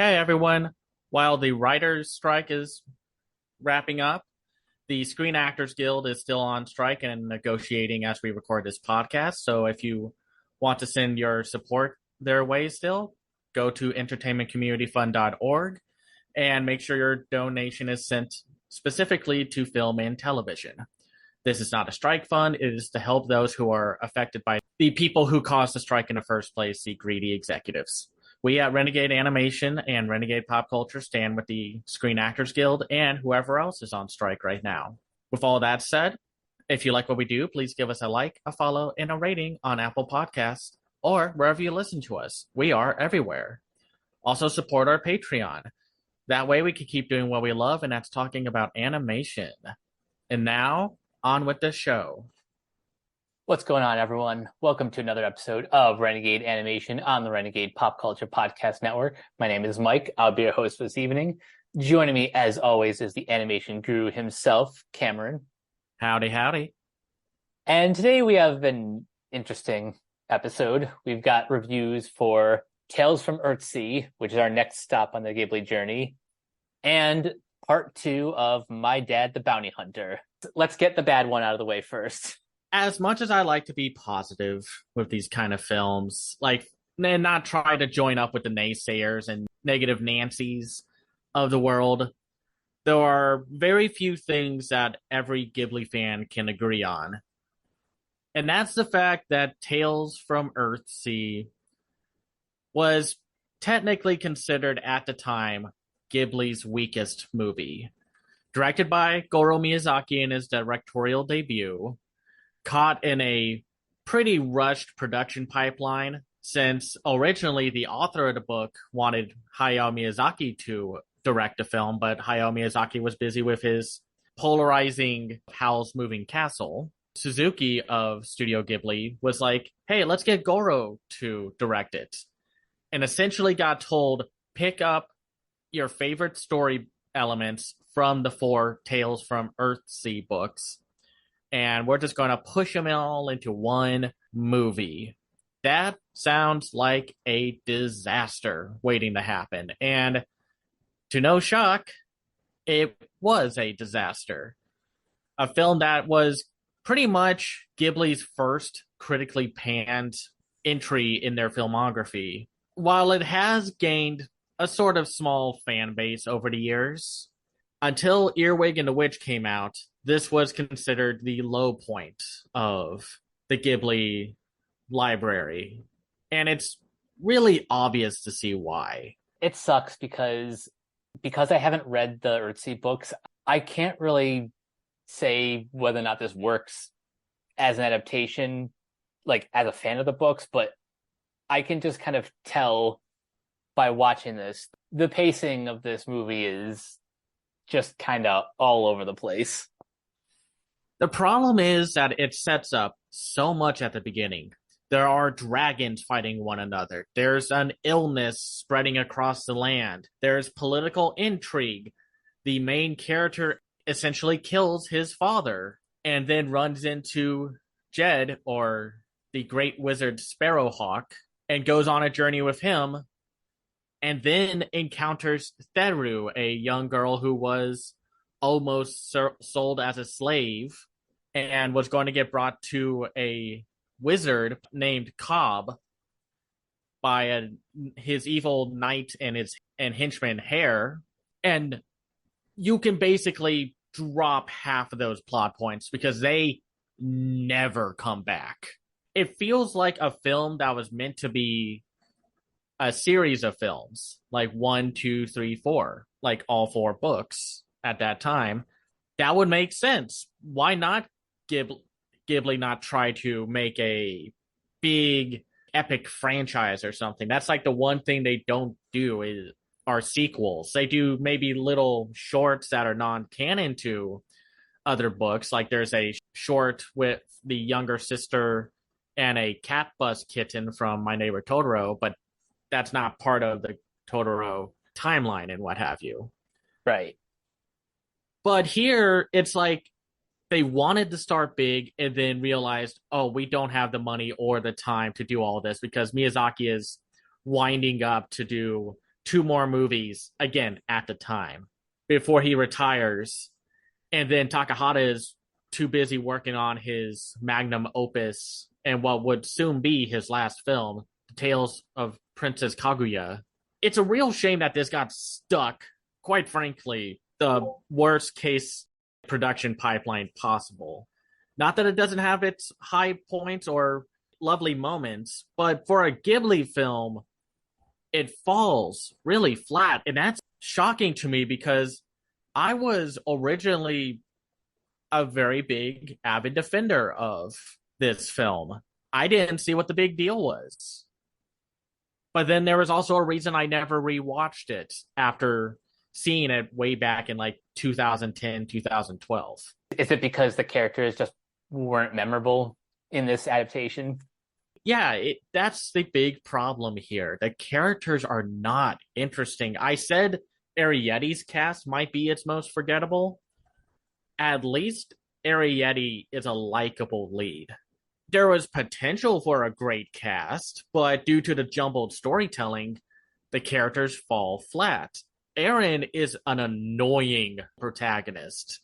Hey everyone, while the writers' strike is wrapping up, the Screen Actors Guild is still on strike and negotiating as we record this podcast. So if you want to send your support their way still, go to entertainmentcommunityfund.org and make sure your donation is sent specifically to film and television. This is not a strike fund. It is to help those who are affected by the people who caused the strike in the first place, the greedy executives. We at Renegade Animation and Renegade Pop Culture stand with the Screen Actors Guild and whoever else is on strike right now. With all that said, if you like what we do, please give us a like, a follow, and a rating on Apple Podcasts or wherever you listen to us. We are everywhere. Also support our Patreon. That way we can keep doing what we love, and that's talking about animation. And now, on with the show. What's going on, everyone? Welcome to another episode of Renegade Animation on the Renegade Pop Culture Podcast Network. My name is Mike. I'll be your host for this evening. Joining me, as always, is the animation guru himself, Cameron. Howdy, howdy. And today we have an interesting episode. We've got reviews for Tales From Earthsea, which is our next stop on the Ghibli journey, and part 2 of My Dad the Bounty Hunter. Let's get the bad one out of the way first. As much as I like to be positive with these kind of films, and not try to join up with the naysayers and negative Nancys of the world, there are very few things that every Ghibli fan can agree on. And that's the fact that Tales from Earthsea was technically considered at the time Ghibli's weakest movie. Directed by Goro Miyazaki in his directorial debut, caught in a pretty rushed production pipeline, since originally the author of the book wanted Hayao Miyazaki to direct the film, but Hayao Miyazaki was busy with his polarizing Howl's Moving Castle. Suzuki of Studio Ghibli was like, hey, let's get Goro to direct it. And essentially got told, pick up your favorite story elements from the 4 Tales from Earthsea books, and we're just going to push them all into one movie. That sounds like a disaster waiting to happen. And to no shock, it was a disaster. A film that was pretty much Ghibli's first critically panned entry in their filmography. While it has gained a sort of small fan base over the years, until Earwig and the Witch came out, this was considered the low point of the Ghibli library. And it's really obvious to see why. It sucks because I haven't read the Earthsea books, I can't really say whether or not this works as an adaptation, like as a fan of the books, but I can just kind of tell by watching this, the pacing of this movie is just kind of all over the place. The problem is that it sets up so much at the beginning. There are dragons fighting one another. There's an illness spreading across the land. There's political intrigue. The main character essentially kills his father and then runs into Jed, or the great wizard Sparrowhawk, and goes on a journey with him, and then encounters Theru, a young girl who was almost sold as a slave and was going to get brought to a wizard named Cobb by his evil knight and henchman Hare. And you can basically drop half of those plot points because they never come back. It feels like a film that was meant to be a series of films, like 1, 2, 3, 4, like all 4 books at that time. That would make sense. Why not Ghibli not try to make a big epic franchise or something? That's like the one thing they don't do are sequels. They do maybe little shorts that are non-canon to other books. Like there's a short with the younger sister and a cat bus kitten from My Neighbor Totoro, but that's not part of the Totoro timeline and what have you. Right. But here, it's like they wanted to start big and then realized, oh, we don't have the money or the time to do all this because Miyazaki is winding up to do two more movies again at the time before he retires. And then Takahata is too busy working on his magnum opus and what would soon be his last film, The Tales of Princess Kaguya. It's a real shame that this got stuck, quite frankly, the worst case production pipeline possible. Not that it doesn't have its high points or lovely moments, but for a Ghibli film, it falls really flat. And that's shocking to me because I was originally a very big, avid defender of this film. I didn't see what the big deal was. But then there was also a reason I never rewatched it after seeing it way back in like 2010, 2012. Is it because the characters just weren't memorable in this adaptation? Yeah, that's the big problem here. The characters are not interesting. I said Arrietty's cast might be its most forgettable. At least Arrietty is a likable lead. There was potential for a great cast, but due to the jumbled storytelling, the characters fall flat. Eren is an annoying protagonist.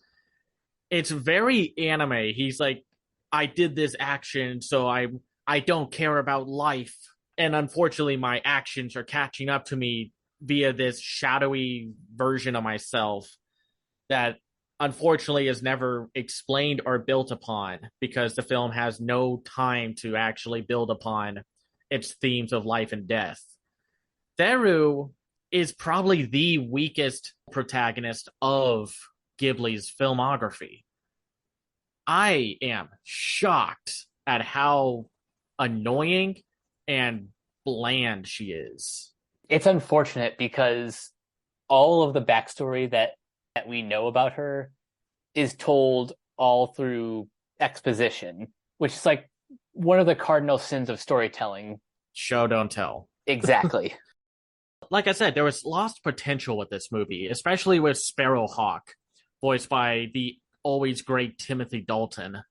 It's very anime. He's like, I did this action, so I don't care about life. And unfortunately, my actions are catching up to me via this shadowy version of myself that unfortunately is never explained or built upon because the film has no time to actually build upon its themes of life and death. Theru is probably the weakest protagonist of Ghibli's filmography. I am shocked at how annoying and bland she is. It's unfortunate because all of the backstory that we know about her is told all through exposition, which is like one of the cardinal sins of storytelling. Show, don't tell. Exactly. Like I said, there was lost potential with this movie, especially with Sparrowhawk, voiced by the always great Timothy Dalton.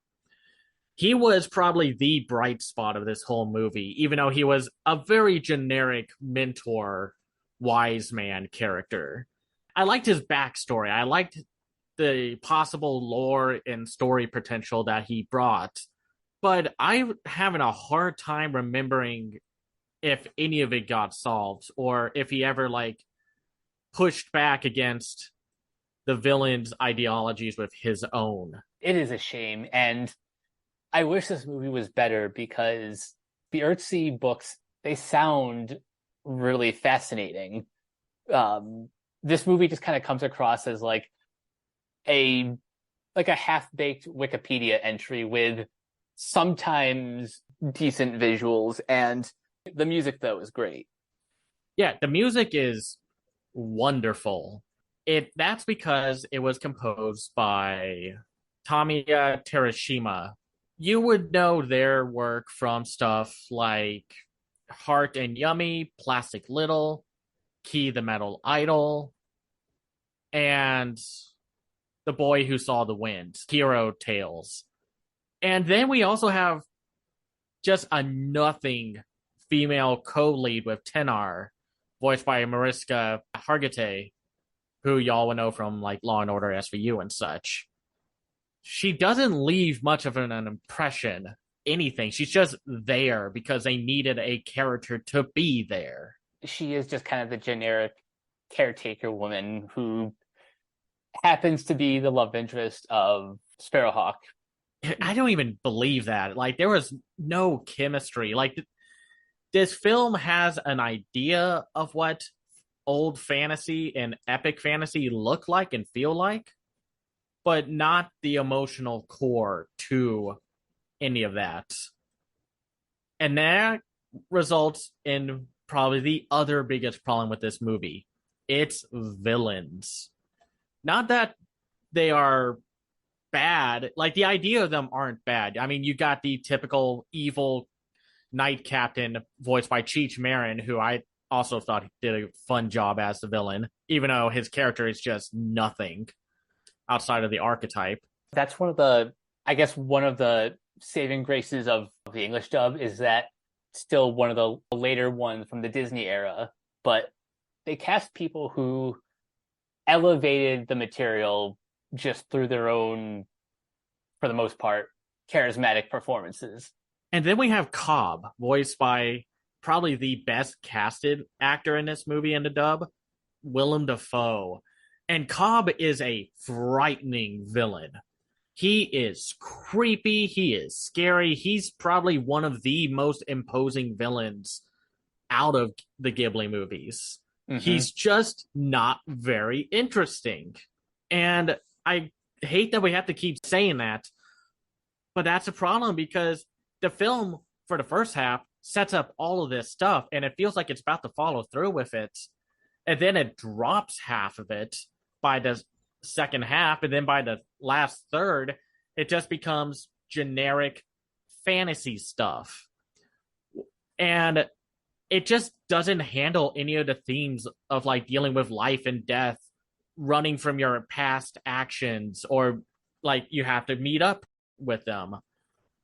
He was probably the bright spot of this whole movie, even though he was a very generic mentor, wise man character. I liked his backstory. I liked the possible lore and story potential that he brought, but I'm having a hard time remembering if any of it got solved or if he ever like pushed back against the villain's ideologies with his own. It is a shame, and I wish this movie was better because the Earthsea books, they sound really fascinating. This movie just kind of comes across as like a half-baked Wikipedia entry with sometimes decent visuals, and the music though is great. Yeah, the music is wonderful. That's because it was composed by Tamiya Terashima. You would know their work from stuff like Heart and Yummy, Plastic Little, Key the Metal Idol, and The Boy Who Saw the Wind, Hero Tales. And then we also have just a nothing female co-lead with Tenar, voiced by Mariska Hargitay, who y'all would know from like Law and Order SVU and such. She doesn't leave much of an impression, anything. She's just there because they needed a character to be there. She is just kind of the generic caretaker woman who happens to be the love interest of Sparrowhawk. I don't even believe that. Like, there was no chemistry. Like, this film has an idea of what old fantasy and epic fantasy look like and feel like, but not the emotional core to any of that. And that results in probably the other biggest problem with this movie. It's villains. Not that they are bad. Like, the idea of them aren't bad. I mean, you got the typical evil knight captain voiced by Cheech Marin, who I also thought did a fun job as the villain, even though his character is just nothing outside of the archetype. That's one of the saving graces of the English dub is that still one of the later ones from the Disney era, but they cast people who elevated the material just through their own, for the most part, charismatic performances. And then we have Cobb, voiced by probably the best casted actor in this movie in the dub, Willem Dafoe. And Cobb is a frightening villain. He is creepy. He is scary. He's probably one of the most imposing villains out of the Ghibli movies. Mm-hmm. He's just not very interesting. And I hate that we have to keep saying that, but that's a problem because the film, for the first half, sets up all of this stuff, and it feels like it's about to follow through with it. And then it drops half of it by the second half, and then by the last third, it just becomes generic fantasy stuff. And it just doesn't handle any of the themes of like dealing with life and death, running from your past actions, or like you have to meet up with them,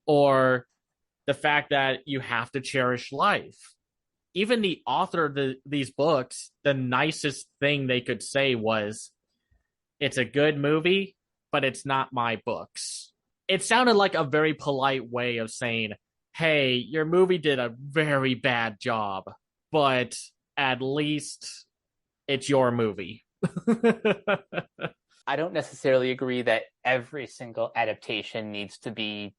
or the fact that you have to cherish life. Even the author of these books, the nicest thing they could say was, it's a good movie, but it's not my books. It sounded like a very polite way of saying, hey, your movie did a very bad job, but at least it's your movie. I don't necessarily agree that every single adaptation needs to be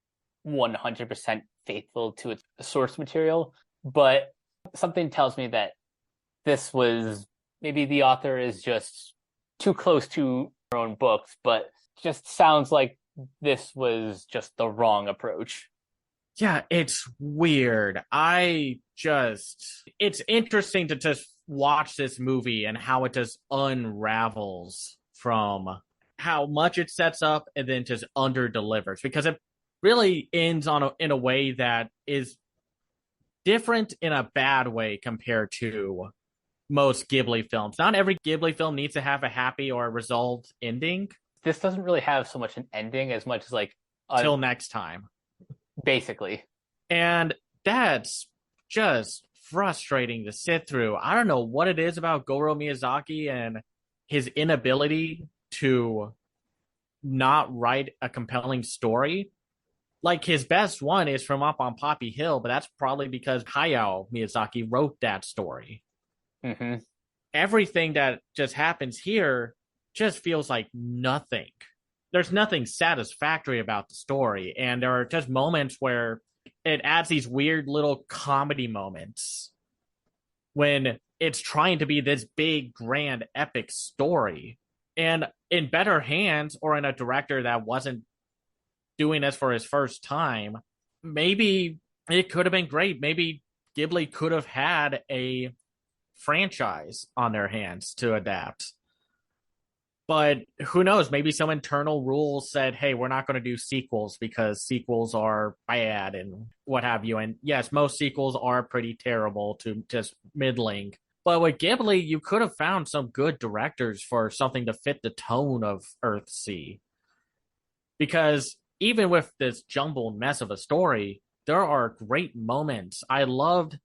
100% faithful to its source material, but something tells me that this was, maybe the author is just too close to her own books, but just sounds like this was just the wrong approach. Yeah, it's weird. It's interesting to just watch this movie and how it just unravels from how much it sets up and then just under delivers, because it really ends in a way that is different in a bad way compared to most Ghibli films. Not every Ghibli film needs to have a happy or a resolved ending. This doesn't really have so much an ending as much as like till next time, basically. And that's just frustrating to sit through. I don't know what it is about Goro Miyazaki and his inability to not write a compelling story. Like, his best one is from Up on Poppy Hill, but that's probably because Hayao Miyazaki wrote that story. Mm-hmm. Everything that just happens here just feels like nothing. There's nothing satisfactory about the story, and there are just moments where it adds these weird little comedy moments when it's trying to be this big, grand, epic story. And in better hands, or in a director that wasn't doing this for his first time, maybe it could have been great. Maybe Ghibli could have had a franchise on their hands to adapt. But who knows? Maybe some internal rules said, hey, we're not going to do sequels because sequels are bad and what have you. And yes, most sequels are pretty terrible to just middling. But with Ghibli, you could have found some good directors for something to fit the tone of Earthsea. Because even with this jumbled mess of a story, there are great moments. I loved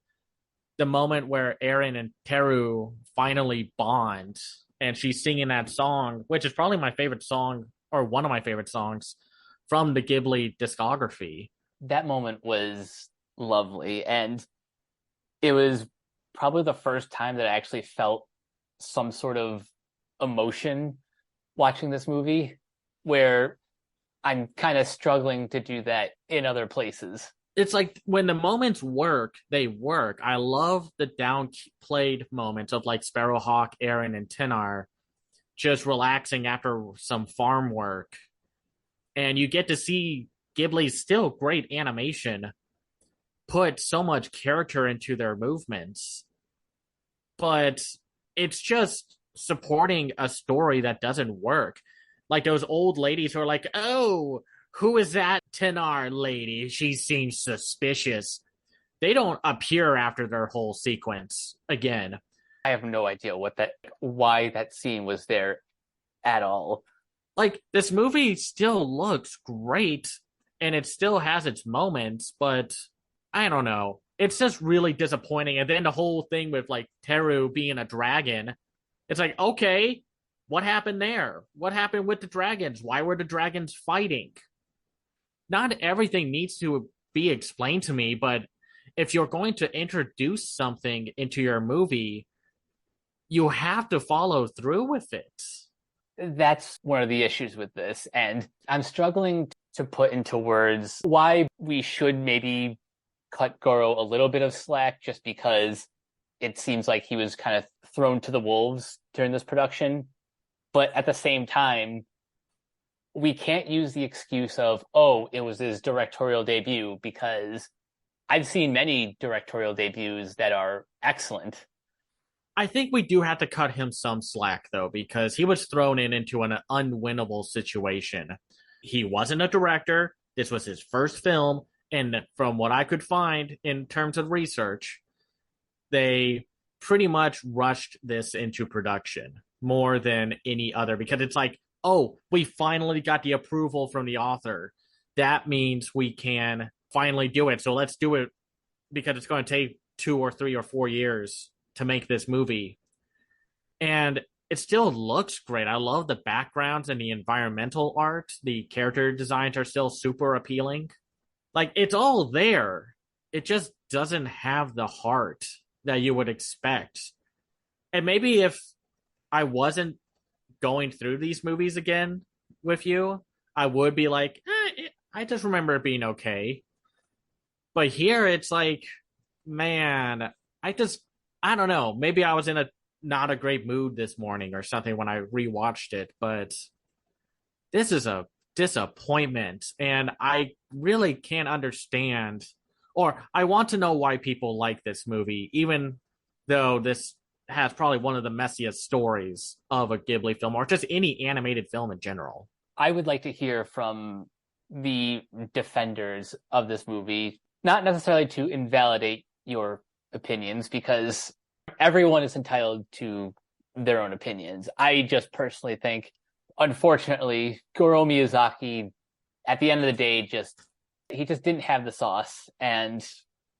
the moment where Eren and Teru finally bond, and she's singing that song, which is probably my favorite song, or one of my favorite songs from the Ghibli discography. That moment was lovely, and it was probably the first time that I actually felt some sort of emotion watching this movie, where I'm kind of struggling to do that in other places. It's like when the moments work, they work. I love the downplayed moments of like Sparrowhawk, Eren, and Tinar just relaxing after some farm work. And you get to see Ghibli's still great animation put so much character into their movements. But it's just supporting a story that doesn't work. Like those old ladies who are like, oh, who is that Tinar lady? She seems suspicious. They don't appear after their whole sequence again. I have no idea why that scene was there at all. Like, this movie still looks great and it still has its moments, but I don't know. It's just really disappointing. And then the whole thing with like Teru being a dragon, it's like, okay, what happened there? What happened with the dragons? Why were the dragons fighting? Not everything needs to be explained to me, but if you're going to introduce something into your movie, you have to follow through with it. That's one of the issues with this. And I'm struggling to put into words why we should maybe cut Goro a little bit of slack just because it seems like he was kind of thrown to the wolves during this production. But at the same time, we can't use the excuse of, oh, it was his directorial debut, because I've seen many directorial debuts that are excellent. I think we do have to cut him some slack though, because he was thrown into an unwinnable situation. He wasn't a director. This was his first film. And from what I could find in terms of research, they pretty much rushed this into production more than any other because it's like, oh, we finally got the approval from the author. That means we can finally do it. So let's do it because it's going to take 2 or 3 or 4 years to make this movie. And it still looks great. I love the backgrounds and the environmental art. The character designs are still super appealing. Like it's all there. It just doesn't have the heart that you would expect. And maybe if I wasn't going through these movies again with you, I would be like, I just remember it being okay. But here it's like, man, I don't know. Maybe I was in a not a great mood this morning or something when I rewatched it, but this is a disappointment. And I really can't understand, or I want to know why people like this movie, even though this has probably one of the messiest stories of a Ghibli film or just any animated film in general. I would like to hear from the defenders of this movie, not necessarily to invalidate your opinions, because everyone is entitled to their own opinions. I just personally think, unfortunately, Goro Miyazaki, at the end of the day, he just didn't have the sauce. And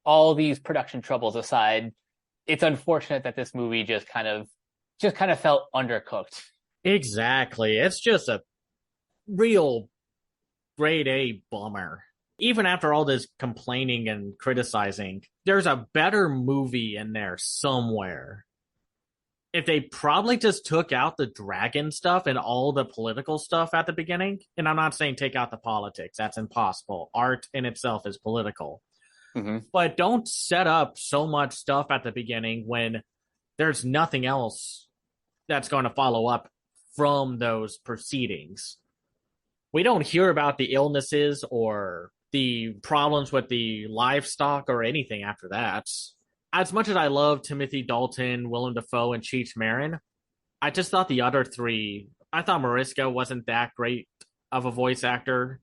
all these production troubles aside, it's unfortunate that this movie just kind of felt undercooked. Exactly. It's just a real grade A bummer. Even after all this complaining and criticizing, there's a better movie in there somewhere. If they probably just took out the dragon stuff and all the political stuff at the beginning, and I'm not saying take out the politics, that's impossible. Art in itself is political. Mm-hmm. But don't set up so much stuff at the beginning when there's nothing else that's going to follow up from those proceedings. We don't hear about the illnesses or the problems with the livestock or anything after that. As much as I love Timothy Dalton, Willem Dafoe, and Cheech Marin, I just thought the other three, I thought Mariska wasn't that great of a voice actor.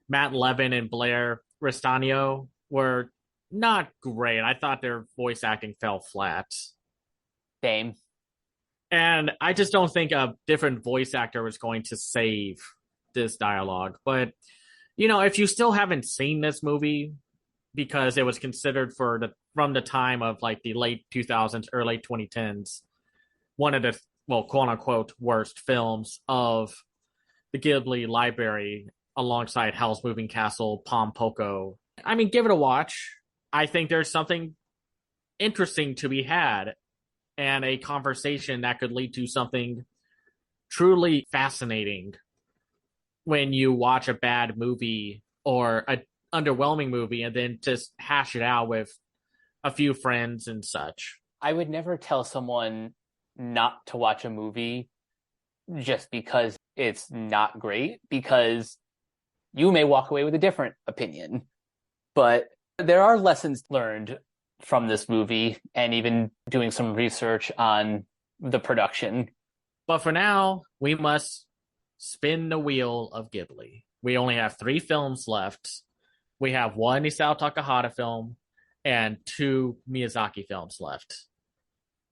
Matt Levin and Blair Restano were not great. I thought their voice acting fell flat. Same. And I just don't think a different voice actor was going to save this dialogue. But, if you still haven't seen this movie, because it was considered from the time of like the late 2000s, early 2010s, one of the, well, quote unquote, worst films of the Ghibli library alongside Howl's Moving Castle, Pom Poko. I mean, give it a watch. I think there's something interesting to be had and a conversation that could lead to something truly fascinating when you watch a bad movie or a underwhelming movie and then just hash it out with a few friends and such. I would never tell someone not to watch a movie just because it's not great, because you may walk away with a different opinion. But there are lessons learned from this movie, and even doing some research on the production. But for now, we must spin the wheel of Ghibli. We only have 3 films left. We have 1 Isao Takahata film and 2 Miyazaki films left.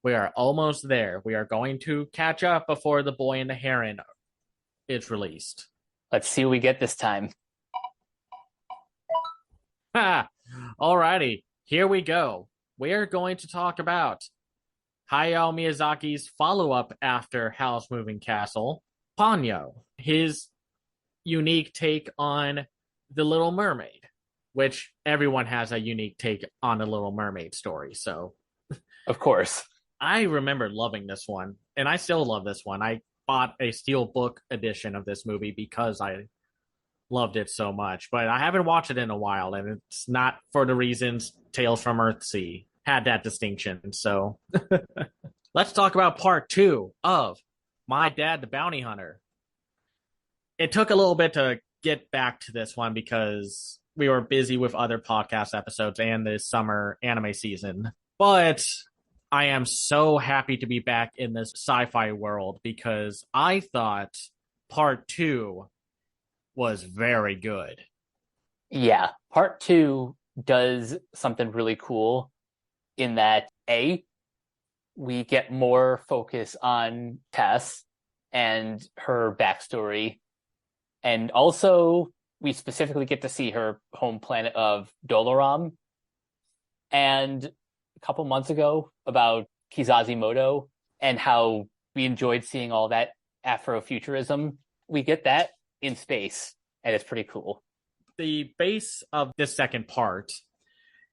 We are almost there. We are going to catch up before The Boy and the Heron is released. Let's see what we get this time. Ha! Alrighty. here we go. We're going to talk about Hayao Miyazaki's follow-up after Howl's Moving Castle, Ponyo, his unique take on The Little Mermaid, which everyone has a unique take on the Little Mermaid story. So Of course. I remember loving this one, and I still love this one. I bought a steelbook edition of this movie because I loved it so much, but I haven't watched it in a while, and it's not for the reasons Tales from Earthsea had that distinction. So let's talk about part two of My Dad the Bounty Hunter. It took a little bit to get back to this one because we were busy with other podcast episodes and the summer anime season. But I am so happy to be back in this sci-fi world because I thought part two was very good. Yeah, part two does something really cool in that we get more focus on Tess and her backstory, and also we specifically get to see her home planet of Doloram. And a couple months ago about Kizazimoto and how we enjoyed seeing all that Afrofuturism, we get that in space, and it's pretty cool. The base of this second part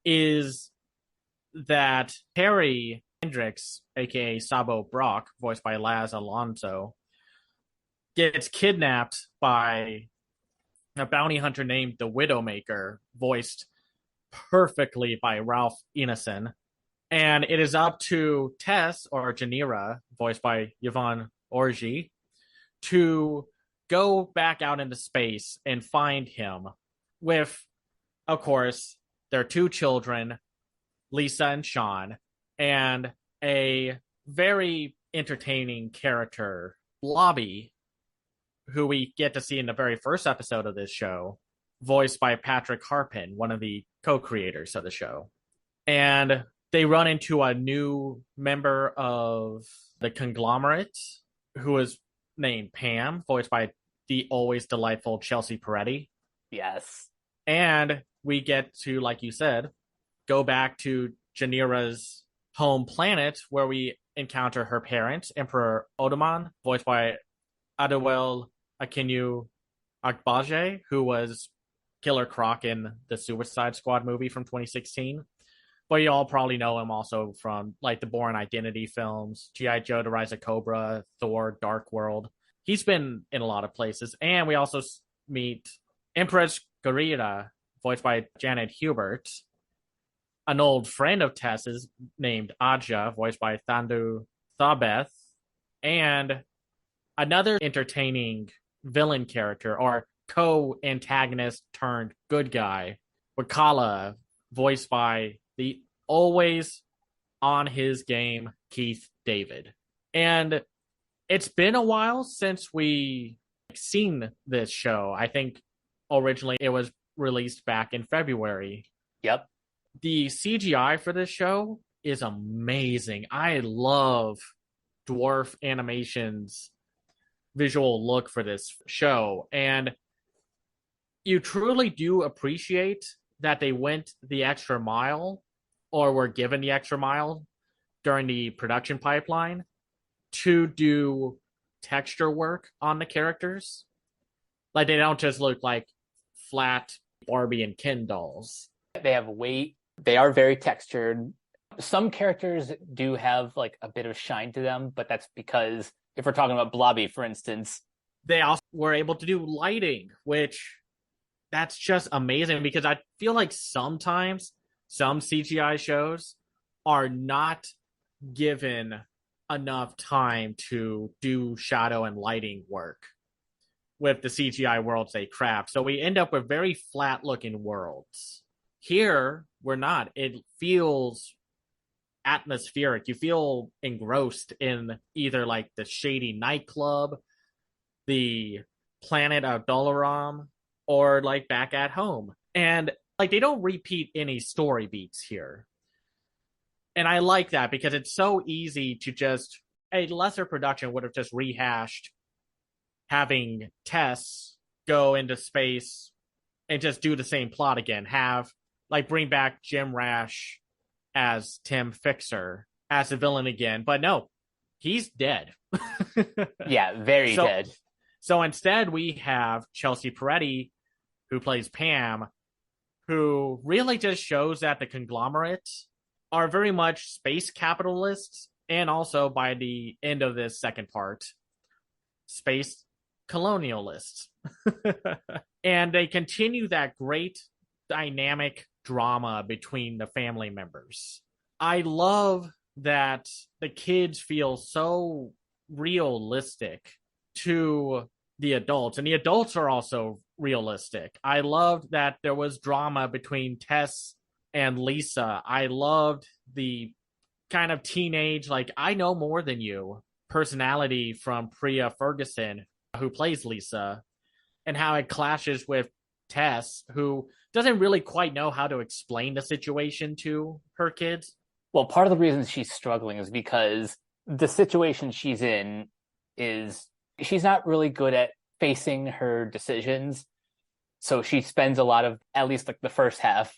is that Harry Hendricks, aka Sabo Brock, voiced by Laz Alonso, gets kidnapped by a bounty hunter named the Widowmaker, voiced perfectly by Ralph Ineson. And it is up to Tess, or Janira, voiced by Yvonne Orji, to go back out into space and find him with, of course, their two children, Lisa and Sean, and a very entertaining character, Blobby, who we get to see in the very first episode of this show, voiced by Patrick Harpin, one of the co-creators of the show. And they run into a new member of the conglomerate who is named Pam, voiced by the always delightful Chelsea Peretti. Yes. And we get to, like you said, go back to Janira's home planet where we encounter her parent, Emperor Odoman, voiced by Adewale Akinyu Agbaje, who was Killer Croc in the Suicide Squad movie from 2016. But you all probably know him also from like the Bourne Identity films, G.I. Joe, The Rise of Cobra, Thor, Dark World. He's been in a lot of places. And we also meet Empress Garita, voiced by Janet Hubert, an old friend of Tess's named Aja, voiced by Thandu Thabeth, and another entertaining villain character or co-antagonist turned good guy, Wakala, voiced by the always on his game Keith David. And it's been a while since we seen this show. I think originally it was released back in February. Yep. The CGI for this show is amazing. I love Dwarf Animation's visual look for this show, and you truly do appreciate that they went the extra mile, or were given the extra mile during the production pipeline to do texture work on the characters. Like, they don't just look like flat Barbie and Ken dolls. They have weight. They are very textured. Some characters do have like a bit of shine to them, but that's because if we're talking about Blobby, for instance, they also were able to do lighting, which that's just amazing, because I feel like sometimes some CGI shows are not given enough time to do shadow and lighting work with the CGI worlds they craft. So we end up with very flat looking worlds. Here, we're not. It feels atmospheric. You feel engrossed in either like the shady nightclub, the planet of Doloram, or like back at home. And like, they don't repeat any story beats here. And I like that, because it's so easy to just, a lesser production would have just rehashed having Tess go into space and just do the same plot again. Have like bring back Jim Rash as Tim Fixer as the villain again, but no, he's dead. Yeah, very so dead. so instead we have Chelsea Peretti, who plays Pam, who really just shows that the conglomerate are very much space capitalists, and also by the end of this second part, space colonialists. And they continue that great dynamic drama between the family members. I love that the kids feel so realistic to the adults, and the adults are also realistic. I loved that there was drama between Tess and Lisa. I loved the kind of teenage, like, I know more than you personality from Priya Ferguson, who plays Lisa, and how it clashes with Tess, who doesn't really quite know how to explain the situation to her kids. Well, part of the reason she's struggling is because the situation she's in is she's not really good at facing her decisions. So she spends a lot of, at least like the first half,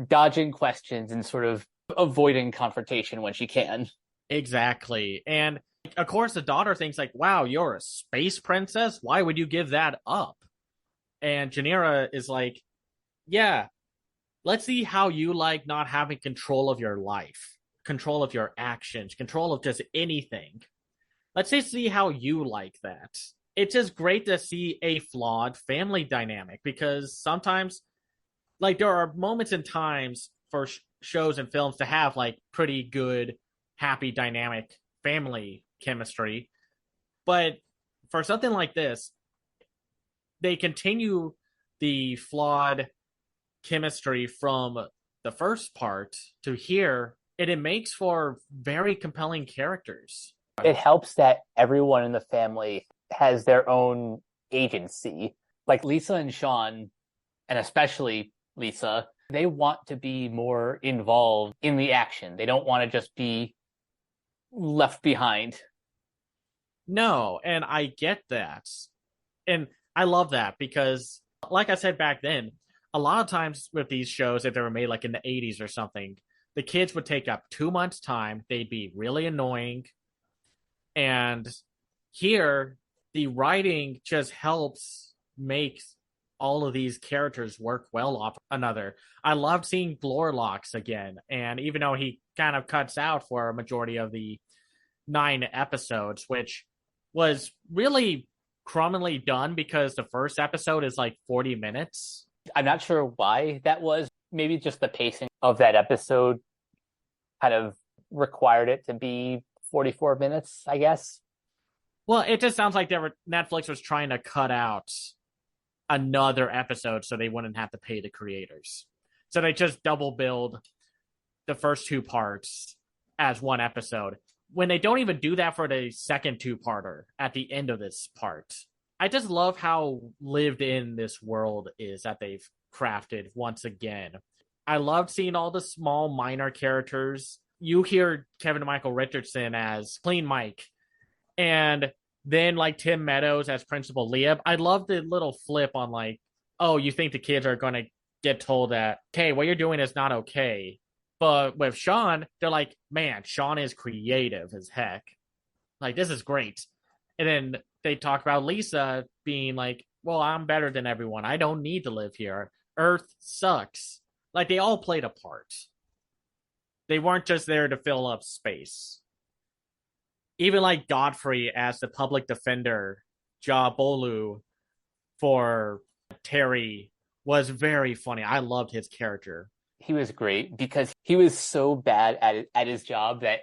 dodging questions and sort of avoiding confrontation when she can. Exactly. And of course, the daughter thinks, like, wow, you're a space princess? Why would you give that up? And Janira is like, yeah, let's see how you like not having control of your life, control of your actions, control of just anything. Let's just see how you like that. It's just great to see a flawed family dynamic, because sometimes, like, there are moments and times for shows and films to have like pretty good, happy, dynamic family chemistry. But for something like this, they continue the flawed chemistry from the first part to here, and it makes for very compelling characters. It helps that everyone in the family has their own agency. Like Lisa and Sean, and especially Lisa, they want to be more involved in the action. They don't want to just be left behind. No, and I get that. And I love that because, like I said back then, a lot of times with these shows, if they were made like in the 80s or something, the kids would take up 2 months' time. They'd be really annoying. And here, the writing just helps make all of these characters work well off another. I loved seeing Glorlox again. And even though he kind of cuts out for a majority of the 9 episodes, which was really crummy done because the first episode is like 40 minutes. I'm not sure why that was. Maybe just the pacing of that episode kind of required it to be 44 minutes, I guess. Well, it just sounds like Netflix was trying to cut out another episode so they wouldn't have to pay the creators. So they just double billed the first 2 parts as one episode, when they don't even do that for the second 2-parter at the end of this part. I just love how lived in this world is that they've crafted once again. I loved seeing all the small minor characters. You hear Kevin Michael Richardson as Clean Mike, and then like Tim Meadows as Principal Liam. I love the little flip on like, oh, you think the kids are going to get told that, okay, what you're doing is not okay. But with Sean, they're like, man, Sean is creative as heck. Like, this is great. And then they talk about Lisa being like, well, I'm better than everyone. I don't need to live here. Earth sucks. Like, they all played a part. They weren't just there to fill up space. Even like Godfrey as the public defender, Ja Bolu for Terry, was very funny. I loved his character. He was great because he was so bad at his job that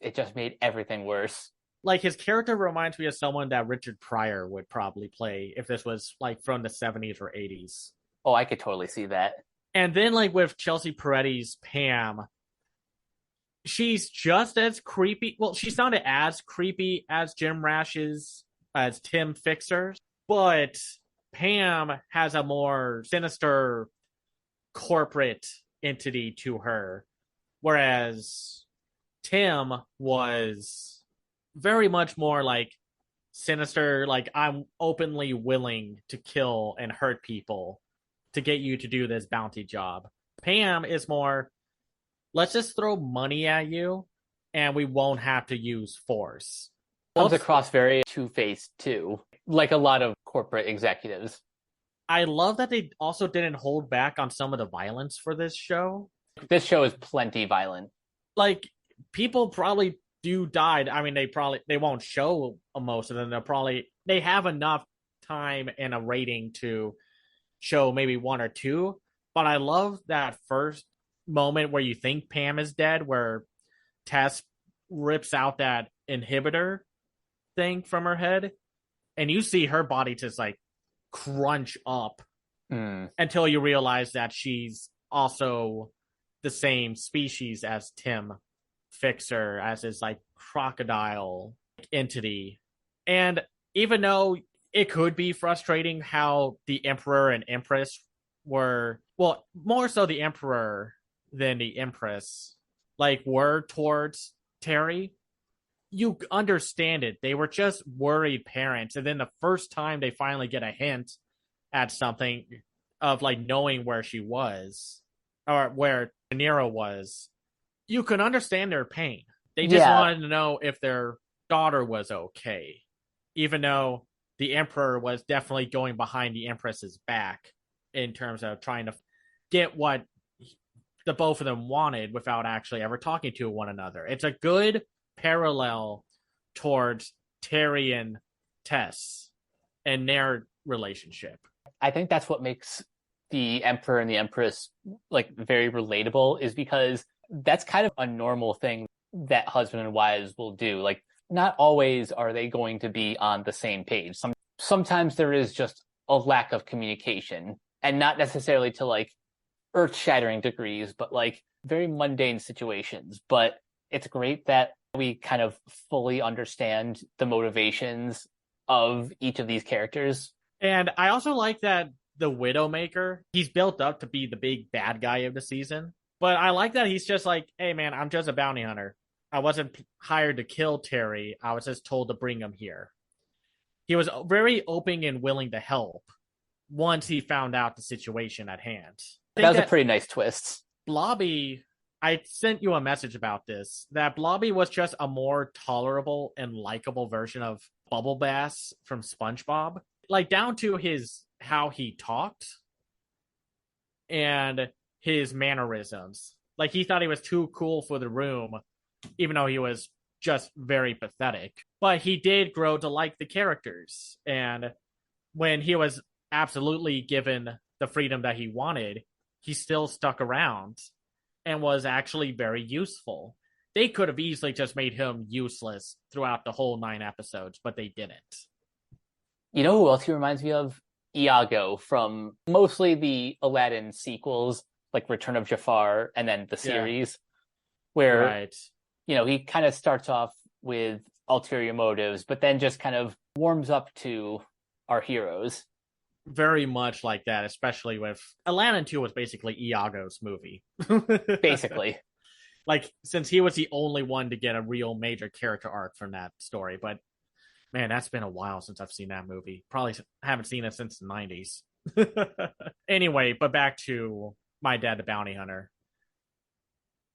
it just made everything worse. Like, his character reminds me of someone that Richard Pryor would probably play if this was like from the 70s or 80s. Oh, I could totally see that. And then like with Chelsea Peretti's Pam, she's just as creepy. Well, she's not as creepy as Jim Rash's as Tim Fixer, but Pam has a more sinister corporate entity to her, whereas Tim was very much more like sinister, like, I'm openly willing to kill and hurt people to get you to do this bounty job. Pam is more, let's just throw money at you and we won't have to use force. Comes across very two-faced too, like a lot of corporate executives. I love that they also didn't hold back on some of the violence for this show. This show is plenty violent. Like, people probably do die. I mean, they won't show most of them. They have enough time and a rating to show maybe one or two. But I love that first moment where you think Pam is dead, where Tess rips out that inhibitor thing from her head, and you see her body just like crunch up until you realize that she's also the same species as Tim Fixer, as his like crocodile entity. And even though it could be frustrating how the Emperor and Empress were, well, more so the Emperor than the Empress, like, were towards Terry, you understand it. They were just worried parents. And then the first time they finally get a hint at something of like knowing where she was or where De Niro was, you can understand their pain. They just wanted to know if their daughter was okay, even though the Emperor was definitely going behind the Empress's back in terms of trying to get what the both of them wanted without actually ever talking to one another. It's a good parallel towards Terry and Tess and their relationship. I think that's what makes the Emperor and the Empress like very relatable, is because that's kind of a normal thing that husband and wives will do. Like, not always are they going to be on the same page. Sometimes there is just a lack of communication, and not necessarily to like earth-shattering degrees, but like very mundane situations. But it's great that we kind of fully understand the motivations of each of these characters. And I also like that the Widowmaker, he's built up to be the big bad guy of the season. But I like that he's just like, hey man, I'm just a bounty hunter. I wasn't hired to kill Terry. I was just told to bring him here. He was very open and willing to help once he found out the situation at hand. That was a pretty nice twist. Blobby, I sent you a message about this, that Blobby was just a more tolerable and likable version of Bubble Bass from SpongeBob. Like, down to how he talked and his mannerisms. Like, he thought he was too cool for the room, even though he was just very pathetic. But he did grow to like the characters. And when he was absolutely given the freedom that he wanted, he still stuck around and was actually very useful. They could have easily just made him useless throughout the whole 9 episodes, but they didn't. You know who else he reminds me of? Iago, from mostly the Aladdin sequels, like Return of Jafar, and then the series, where, you know, he kind of starts off with ulterior motives, but then just kind of warms up to our heroes. Very much like that, especially with Aladdin 2 was basically Iago's movie. Basically. Like, since he was the only one to get a real major character arc from that story. But man, that's been a while since I've seen that movie. Probably haven't seen it since the 90s. Anyway, but back to My Dad the Bounty Hunter.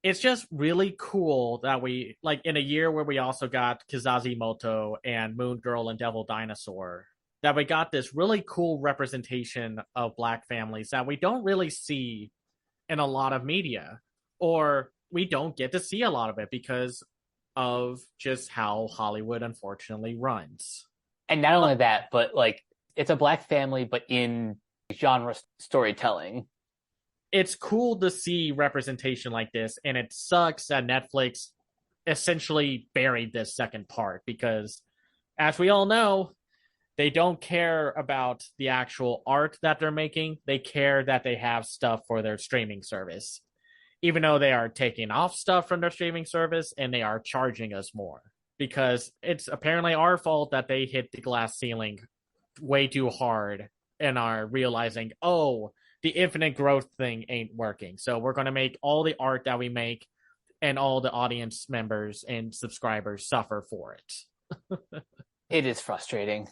It's just really cool that we, like, in a year where we also got Kizazimoto and Moon Girl and Devil Dinosaur, that we got this really cool representation of Black families that we don't really see in a lot of media, or we don't get to see a lot of it because of just how Hollywood unfortunately runs. And not only that, but like, it's a Black family, but in genre storytelling. It's cool to see representation like this, and it sucks that Netflix essentially buried this second part because, as we all know, they don't care about the actual art that they're making. They care that they have stuff for their streaming service, even though they are taking off stuff from their streaming service and they are charging us more, because it's apparently our fault that they hit the glass ceiling way too hard and are realizing, oh, the infinite growth thing ain't working. So we're going to make all the art that we make and all the audience members and subscribers suffer for it. It is frustrating.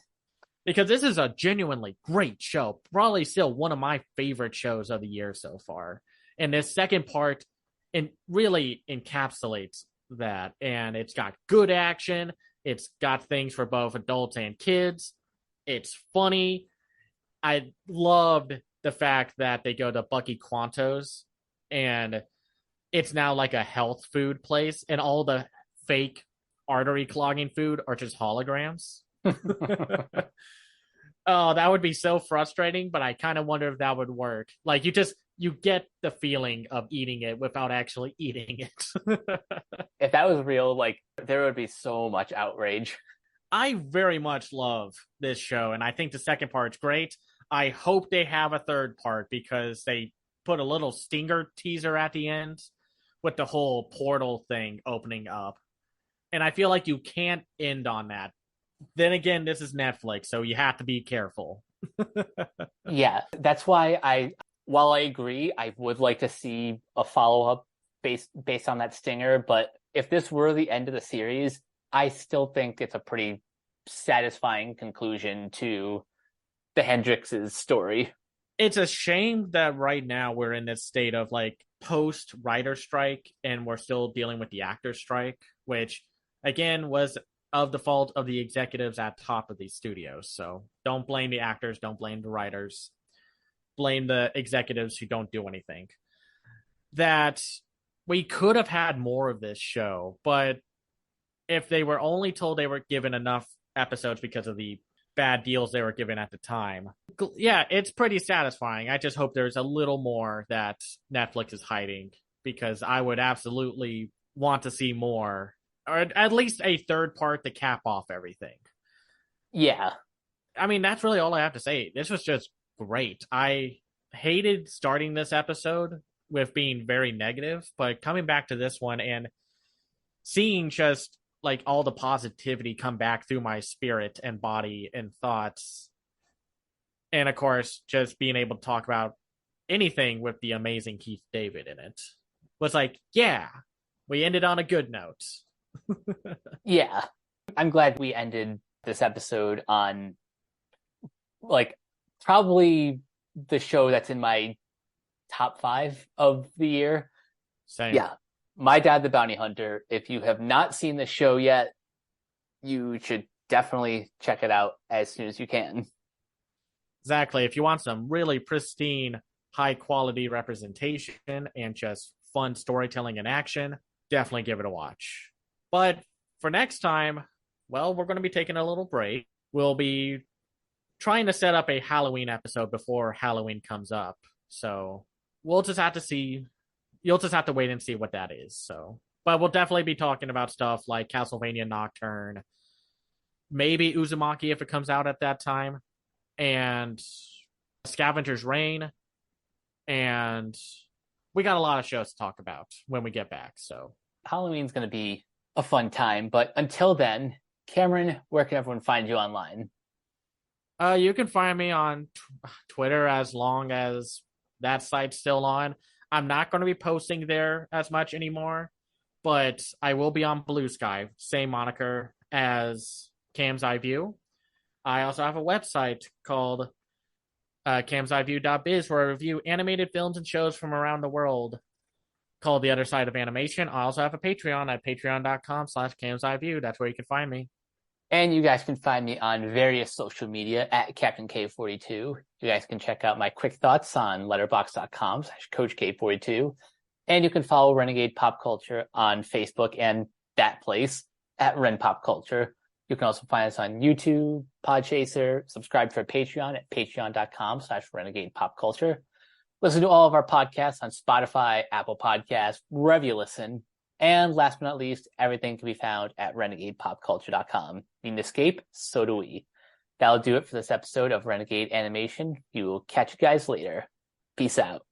Because this is a genuinely great show. Probably still one of my favorite shows of the year so far. And this second part really encapsulates that. And it's got good action. It's got things for both adults and kids. It's funny. I loved the fact that they go to Bucky Quanto's and it's now like a health food place, and all the fake artery clogging food are just holograms. Oh, that would be so frustrating, but I kind of wonder if that would work. Like you get the feeling of eating it without actually eating it. If that was real, like there would be so much outrage. I very much love this show, and I think the second part's great. I hope they have a third part because they put a little stinger teaser at the end with the whole portal thing opening up. And I feel like you can't end on that. Then again, this is Netflix, so you have to be careful. Yeah, that's why while I agree, I would like to see a follow-up based on that stinger, but if this were the end of the series, I still think it's a pretty satisfying conclusion to the Hendrix's story. It's a shame that right now we're in this state of like post writer strike and we're still dealing with the actor strike, which again was of the fault of the executives at top of these studios. So don't blame the actors, don't blame the writers, blame the executives who don't do anything. That we could have had more of this show, but if they were only told they were given enough episodes because of the bad deals they were given at the time, yeah, it's pretty satisfying. I just hope there's a little more that Netflix is hiding, because I would absolutely want to see more, or at least a third part to cap off everything. Yeah. I mean, that's really all I have to say. This was just great. I hated starting this episode with being very negative, but coming back to this one and seeing just like all the positivity come back through my spirit and body and thoughts, and of course just being able to talk about anything with the amazing Keith David in it was like, yeah, we ended on a good note. Yeah, I'm glad we ended this episode on like probably the show that's in my top 5 of the year. Same. Yeah, My Dad the Bounty Hunter. If you have not seen the show yet, you should definitely check it out as soon as you can. Exactly. If you want some really pristine, high quality representation and just fun storytelling and action, definitely give it a watch. But for next time, well, we're going to be taking a little break. We'll be trying to set up a Halloween episode before Halloween comes up. So we'll just have to see. You'll just have to wait and see what that is. So, but we'll definitely be talking about stuff like Castlevania Nocturne, maybe Uzumaki if it comes out at that time, and Scavenger's Reign, and we got a lot of shows to talk about when we get back. So Halloween's going to be a fun time, but until then, Cameron, where can everyone find you online? You can find me on Twitter as long as that site's still on. I'm not going to be posting there as much anymore, but I will be on Blue Sky, same moniker as Cam's Eye View. I also have a website called camseyeview.biz where I review animated films and shows from around the world called The Other Side of Animation. I also have a Patreon at patreon.com/camseyeview. That's where you can find me. And you guys can find me on various social media at Captain K42. You guys can check out my quick thoughts on letterboxd.com/CoachK42. And you can follow Renegade Pop Culture on Facebook and that place at Ren Pop Culture. You can also find us on YouTube, Podchaser, subscribe to our Patreon at patreon.com/Renegade Pop Culture. Listen to all of our podcasts on Spotify, Apple Podcasts, wherever you listen. And last but not least, everything can be found at renegadepopculture.com. Need an escape? So do we. That'll do it for this episode of Renegade Animation. We will catch you guys later. Peace out.